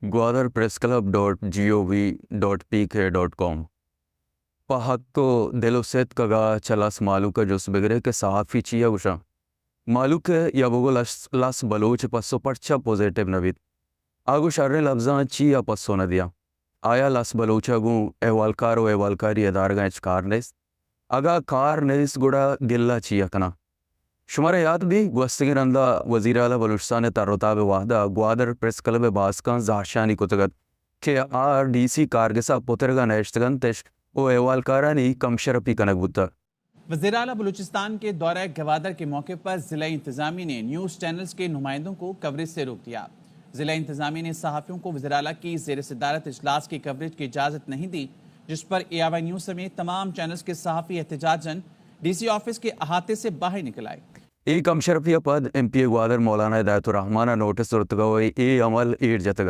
gwadarpressclub.gov.pk.com Pahatto deloset kaga chalas maluka jos begre ke safi chia usha maluke yabogo las baloch passo parcha positive navid agu sharre lafza chia passo nadia aya las balocha gu evalkaro evalkari edarga karnes aga karnes guda gilla chia kana شمارا یاد بھی گوستگرندہ وزیر اعلیٰ بلوچستان تروتاب واحدہ Gwadar press club باسکان زاشانی کتگت کہ R D C کارگسا پترگا نیشتگن تش او ایوالکارانی کمشرپی کنک بودتا. وزیر اعلیٰ بلوچستان کے دورہ گوادر کے موقع پر ضلع انتظامیہ نے نیوز چینلز کے نمائندوں کو کوریج سے روک دیا. ضلع انتظامیہ نے صحافیوں کو وزیر اعلیٰ کی زیر صدارت اجلاس کی کوریج کی اجازت نہیں دی، جس پر اے آئی نیوز سمیت تمام چینلز کے صحافی احتجاجاً ڈی سی آفس کے احاطے سے باہر نکل آئے. ಈ ಕಮಶರಫಿಯ ಪದ್ ಎಂಪಿ ಗ್ವಾದರ್ ಮೌಲಾನಾ ಹಿದಾಯತುರ್ ರಹಮಾನ ನೋಟಿಸ್ ದೊರತುಗವೈ ಈ ಅಮಲ್ ಈಡ್ ಜತಗ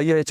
IIH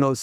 NOC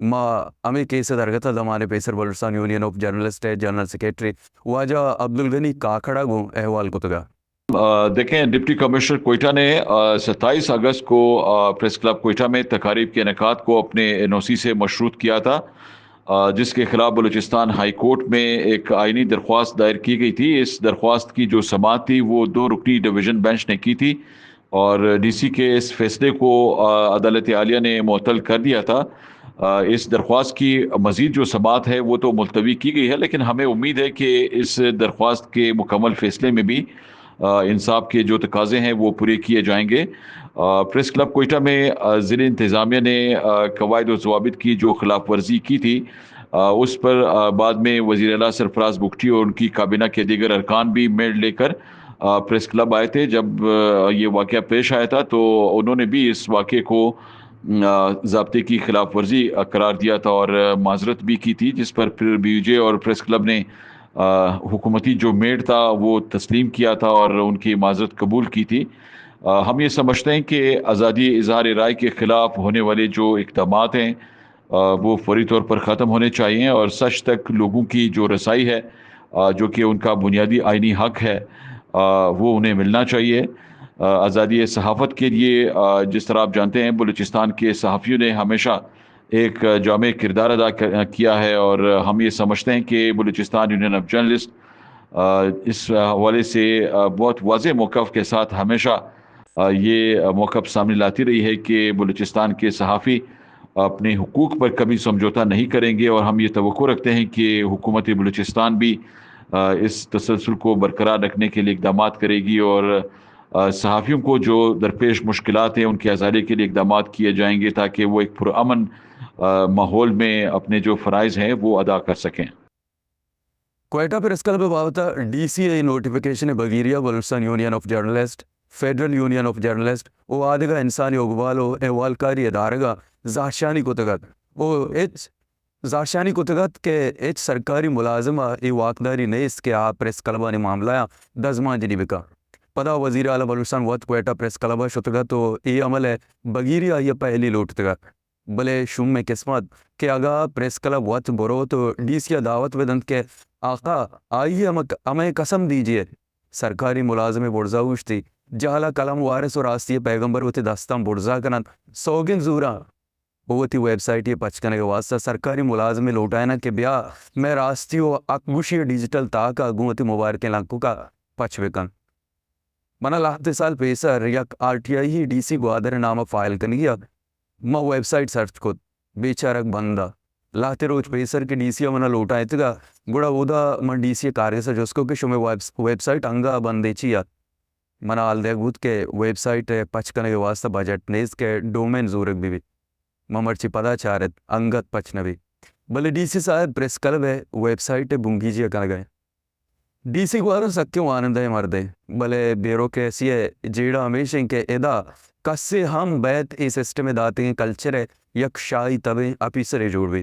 ما امی کیس درگتا دمانے پیسر Balochistan union of journalist general secretary واجہ عبدالغنی کاکھڑا گو احوال کو تگا. دیکھیں ڈپٹی کمشنر کوئٹہ نے 27 اگست کو پریس کلب کوئٹہ میں تقاریب کے انعقاد کو اپنے NOC سے مشروط کیا تھا، جس کے خلاف بلوچستان ہائی کورٹ میں ایک آئینی درخواست دائر کی گئی تھی. اس درخواست کی جو سماعت تھی وہ 2 رکنی ڈویژن بینچ نے کی تھی اور ڈی سی کے اس فیصلے کو عدالت عالیہ نے معطل کر دیا تھا. اس درخواست کی مزید جو سماعت ہے وہ تو ملتوی کی گئی ہے، لیکن ہمیں امید ہے کہ اس درخواست کے مکمل فیصلے میں بھی انصاف کے جو تقاضے ہیں وہ پورے کیے جائیں گے. پریس کلب کوئٹہ میں ضلع انتظامیہ نے قواعد و ضوابط کی جو خلاف ورزی کی تھی اس پر بعد میں وزیر اعلیٰ سرفراز بگٹی اور ان کی کابینہ کے دیگر ارکان بھی میل لے کر پریس کلب آئے تھے. جب یہ واقعہ پیش آیا تھا تو انہوں نے بھی اس واقعے کو ضابطے کی خلاف ورزی قرار دیا تھا اور معذرت بھی کی تھی، جس پر پھر BUJ اور پریس کلب نے حکومتی جو میڈ تھا وہ تسلیم کیا تھا اور ان کی معذرت قبول کی تھی. ہم یہ سمجھتے ہیں کہ آزادی اظہار رائے کے خلاف ہونے والے جو اقدامات ہیں وہ فوری طور پر ختم ہونے چاہیے اور سچ تک لوگوں کی جو رسائی ہے جو کہ ان کا بنیادی آئینی حق ہے وہ انہیں ملنا چاہیے. آزادی صحافت کے لیے جس طرح آپ جانتے ہیں بلوچستان کے صحافیوں نے ہمیشہ ایک جامع کردار ادا کیا ہے اور ہم یہ سمجھتے ہیں کہ بلوچستان یونین آف جرنلسٹ اس حوالے سے بہت واضح موقف کے ساتھ ہمیشہ یہ موقف سامنے لاتی رہی ہے کہ بلوچستان کے صحافی اپنے حقوق پر کبھی سمجھوتا نہیں کریں گے اور ہم یہ توقع رکھتے ہیں کہ حکومت بلوچستان بھی اس تسلسل کو برقرار رکھنے کے لیے اقدامات کرے گی اور صحافیوں کو جو درپیش مشکلات ہیں ان کے ازالے کے لیے اقدامات کیے جائیں گے تاکہ وہ ایک پرامن ماحول میں اپنے جو فرائض ہیں وہ ادا کر سکیں. کوئٹہ پریس کلب بابتا DCI نوٹیفیکیشن بغیریہ Balochistan union of journalist federal union of journalist او آدھگا انسانی اقبالو احوالکاری ادارگا زاشانی کو تگت او زاشانی کو تگت کہ ایچ سرکاری ملازمہ ای واقداری نیست کہ آپ پریس کلبانی معاملہ دزمان جنی بکا پدا وزیر اعلیٰ بلوچستان وقت کوئٹہ پریس کلبہ شتگا تو یہ عمل ہے بغیریہ یہ پہلی لوٹتگا بلے شوم میں قسمت کہ اگا پریس کلب وقت برو تو DCI دعوت ودند کے آقا آئیے ہمیں قسم دیجئے سرکاری ملازم برزاوش تھی جہلا کلم وارث اور آستی پیغمبر ہوتے داستان برزا کنند سوگن زورا ہوتی ویب سائٹ یہ پچکنے کے واسطہ سرکاری ملازم لوٹائنا کہ بیا میں راستی و اکبوشی ڈیجیٹل تاکا گونتی مبارکیں لنکو کا پچوکن منا لاہتے سال پیسر یک RTI ہی DC گوادر نامہ فائل کنگیا ما ویب سائٹ سرچ کت بیچارک بندہ لاہتے روچ پیسر کے DCI منا لوٹائے تگا گوڑا اودا من DCI کارگسا جسکو کہ شمی ویب سائٹ انگا بندے چیا منا آل دیکھ بود کہ ویب سائٹ پچکنے کے واسطہ بجٹ نیز کے ڈومین زورک بھی ممرچی پدا چارت انگت پچنوی بلے DC صاحب پریس کلب ہے ویب سائٹ بنگیجیا کن گئے DC گوارا سکیوں آنندہ مردے بلے بیرو کیسی ہے جیڑا ہمیشہ ان کے ادا کسے ہم بیت ای سسٹم داتے ہیں کلچر ہے یک شاہی طبع اپیسر جوڑ بھی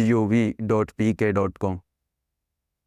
.gov.pk.com